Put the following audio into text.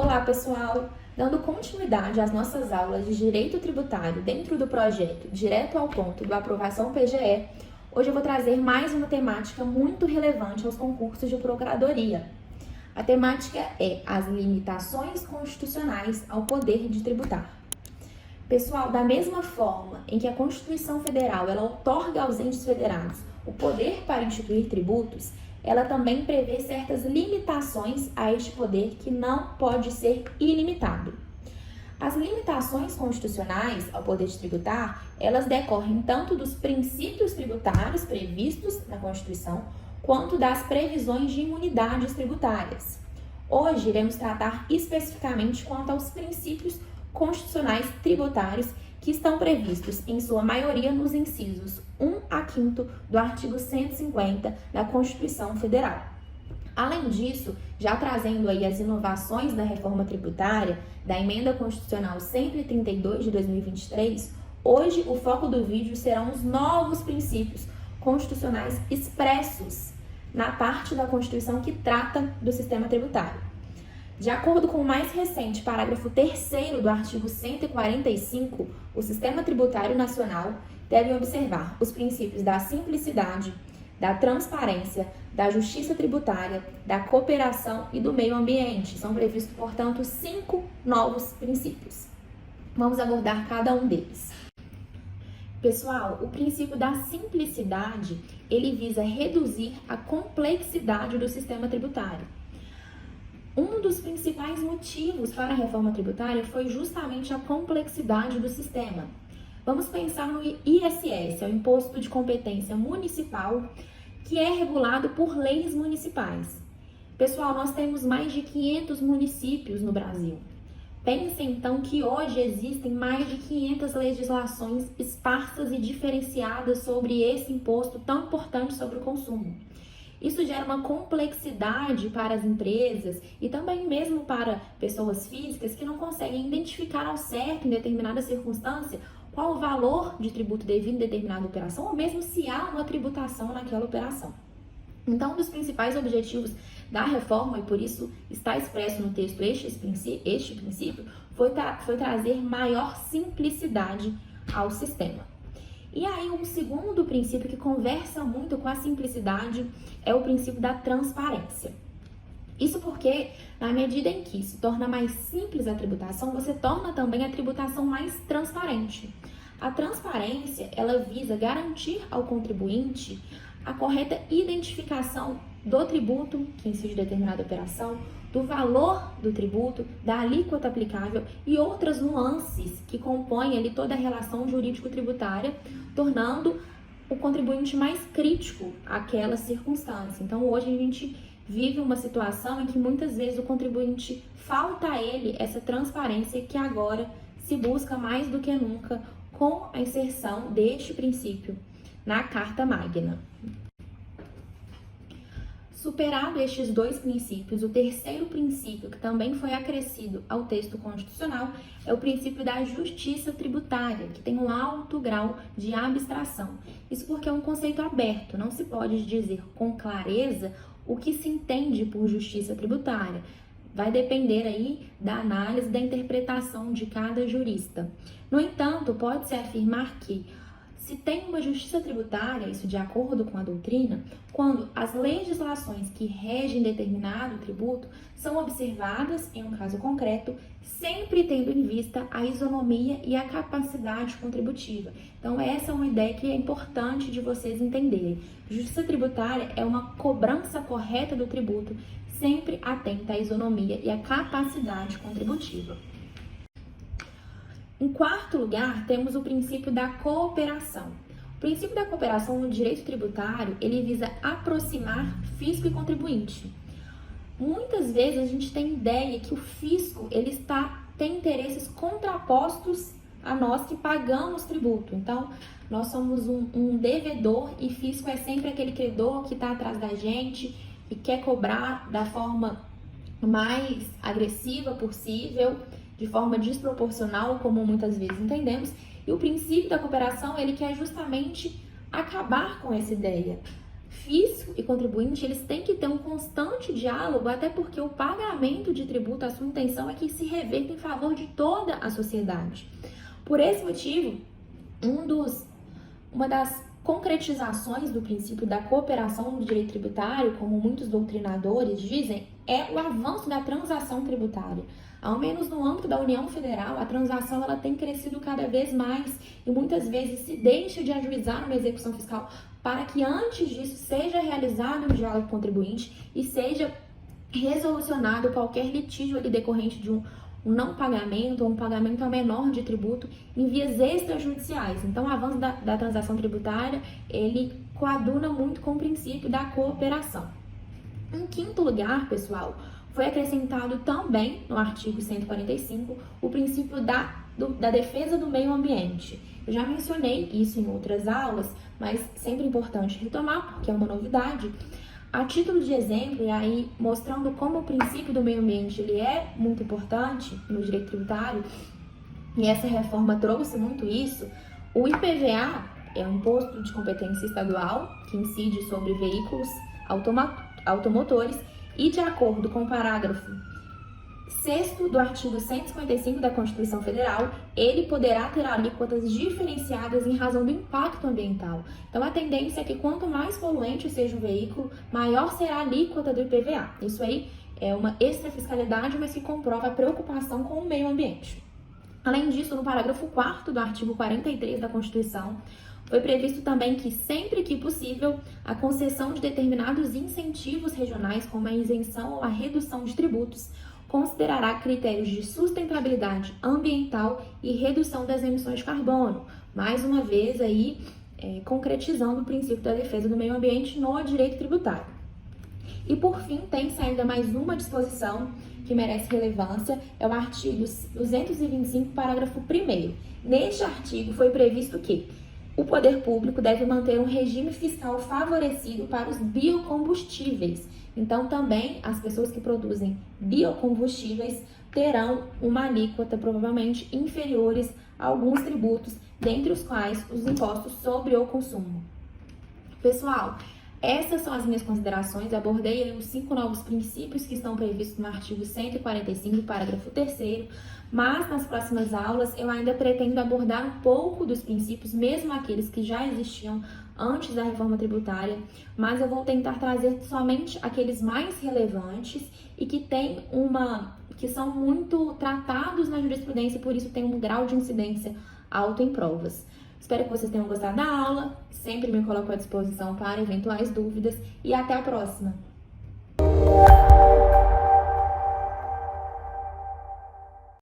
Olá, pessoal! Dando continuidade às nossas aulas de Direito Tributário dentro do projeto Direto ao Ponto do Aprovação PGE, hoje eu vou trazer mais uma temática muito relevante aos concursos de procuradoria. A temática é as limitações constitucionais ao poder de tributar. Pessoal, da mesma forma em que a Constituição Federal ela outorga aos entes federados o poder para instituir tributos, ela também prevê certas limitações a este poder que não pode ser ilimitado. As limitações constitucionais ao poder de tributar, elas decorrem tanto dos princípios tributários previstos na Constituição, quanto das previsões de imunidades tributárias. Hoje iremos tratar especificamente quanto aos princípios constitucionais tributários que estão previstos, em sua maioria, nos incisos 1 a 5º do artigo 150 da Constituição Federal. Além disso, já trazendo aí as inovações da reforma tributária, da Emenda Constitucional 132 de 2023, hoje o foco do vídeo serão os novos princípios constitucionais expressos na parte da Constituição que trata do sistema tributário. De acordo com o mais recente parágrafo 3º do artigo 145, o Sistema Tributário Nacional deve observar os princípios da simplicidade, da transparência, da justiça tributária, da cooperação e do meio ambiente. São previstos, portanto, 5 novos princípios. Vamos abordar cada um deles. Pessoal, o princípio da simplicidade, ele visa reduzir a complexidade do sistema tributário. Um dos principais motivos para a reforma tributária foi justamente a complexidade do sistema. Vamos pensar no ISS, é o Imposto de Competência Municipal, que é regulado por leis municipais. Pessoal, nós temos mais de 500 municípios no Brasil. Pensem então que hoje existem mais de 500 legislações esparsas e diferenciadas sobre esse imposto tão importante sobre o consumo. Isso gera uma complexidade para as empresas e também mesmo para pessoas físicas que não conseguem identificar ao certo, em determinada circunstância, qual o valor de tributo devido em determinada operação, ou mesmo se há uma tributação naquela operação. Então, um dos principais objetivos da reforma, e por isso está expresso no texto este princípio, foi trazer maior simplicidade ao sistema. E aí, um segundo princípio que conversa muito com a simplicidade é o princípio da transparência. Isso porque, na medida em que se torna mais simples a tributação, você torna também a tributação mais transparente. A transparência, ela visa garantir ao contribuinte a correta identificação do tributo que incide determinada operação, do valor do tributo, da alíquota aplicável e outras nuances que compõem ali toda a relação jurídico-tributária, tornando o contribuinte mais crítico àquela circunstância. Então, hoje a gente vive uma situação em que muitas vezes o contribuinte falta a ele essa transparência que agora se busca mais do que nunca com a inserção deste princípio na Carta Magna. Superado estes dois princípios, o terceiro princípio, que também foi acrescido ao texto constitucional, é o princípio da justiça tributária, que tem um alto grau de abstração. Isso porque é um conceito aberto, não se pode dizer com clareza o que se entende por justiça tributária. Vai depender aí da análise, da interpretação de cada jurista. No entanto, pode-se afirmar que se tem uma justiça tributária, isso de acordo com a doutrina, quando as legislações que regem determinado tributo são observadas, em um caso concreto, sempre tendo em vista a isonomia e a capacidade contributiva. Então, essa é uma ideia que é importante de vocês entenderem. Justiça tributária é uma cobrança correta do tributo, sempre atenta à isonomia e à capacidade contributiva. Em quarto lugar, temos o princípio da cooperação. O princípio da cooperação no direito tributário, ele visa aproximar fisco e contribuinte. Muitas vezes a gente tem ideia que o fisco ele tem interesses contrapostos a nós que pagamos tributo. Então, nós somos um devedor e fisco é sempre aquele credor que está atrás da gente e quer cobrar da forma mais agressiva possível, de forma desproporcional, como muitas vezes entendemos, e o princípio da cooperação, ele quer justamente acabar com essa ideia. Fisco e contribuinte, eles têm que ter um constante diálogo, até porque o pagamento de tributo, a sua intenção é que se reverta em favor de toda a sociedade. Por esse motivo, uma das concretizações do princípio da cooperação no direito tributário, como muitos doutrinadores dizem, é o avanço da transação tributária. Ao menos no âmbito da União Federal, a transação ela tem crescido cada vez mais e muitas vezes se deixa de ajuizar uma execução fiscal para que antes disso seja realizado um diálogo contribuinte e seja resolucionado qualquer litígio ali decorrente de um não pagamento ou um pagamento a menor de tributo em vias extrajudiciais. Então, o avanço da transação tributária, ele coaduna muito com o princípio da cooperação. Em quinto lugar, pessoal, foi acrescentado também no artigo 145 o princípio da defesa do meio ambiente. Eu já mencionei isso em outras aulas, mas sempre importante retomar, porque é uma novidade. A título de exemplo, e aí mostrando como o princípio do meio ambiente ele é muito importante no direito tributário, e essa reforma trouxe muito isso, o IPVA é um imposto de competência estadual que incide sobre veículos automotores e, de acordo com o parágrafo 6º do artigo 155 da Constituição Federal, ele poderá ter alíquotas diferenciadas em razão do impacto ambiental. Então, a tendência é que quanto mais poluente seja o veículo, maior será a alíquota do IPVA. Isso aí é uma extrafiscalidade, mas que comprova a preocupação com o meio ambiente. Além disso, no parágrafo 4º do artigo 43 da Constituição, foi previsto também que, sempre que possível, a concessão de determinados incentivos regionais, como a isenção ou a redução de tributos, considerará critérios de sustentabilidade ambiental e redução das emissões de carbono. Mais uma vez aí, concretizando o princípio da defesa do meio ambiente no direito tributário. E por fim, tem-se ainda mais uma disposição que merece relevância, é o artigo 225, parágrafo 1º. Neste artigo foi previsto que o poder público deve manter um regime fiscal favorecido para os biocombustíveis. Então, também as pessoas que produzem biocombustíveis terão uma alíquota provavelmente inferiores a alguns tributos, dentre os quais os impostos sobre o consumo. Pessoal, essas são as minhas considerações. Abordei os 5 novos princípios que estão previstos no artigo 145, parágrafo 3º, mas nas próximas aulas eu ainda pretendo abordar um pouco dos princípios, mesmo aqueles que já existiam antes da reforma tributária, mas eu vou tentar trazer somente aqueles mais relevantes e que são muito tratados na jurisprudência e por isso tem um grau de incidência alto em provas. Espero que vocês tenham gostado da aula, sempre me coloco à disposição para eventuais dúvidas e até a próxima!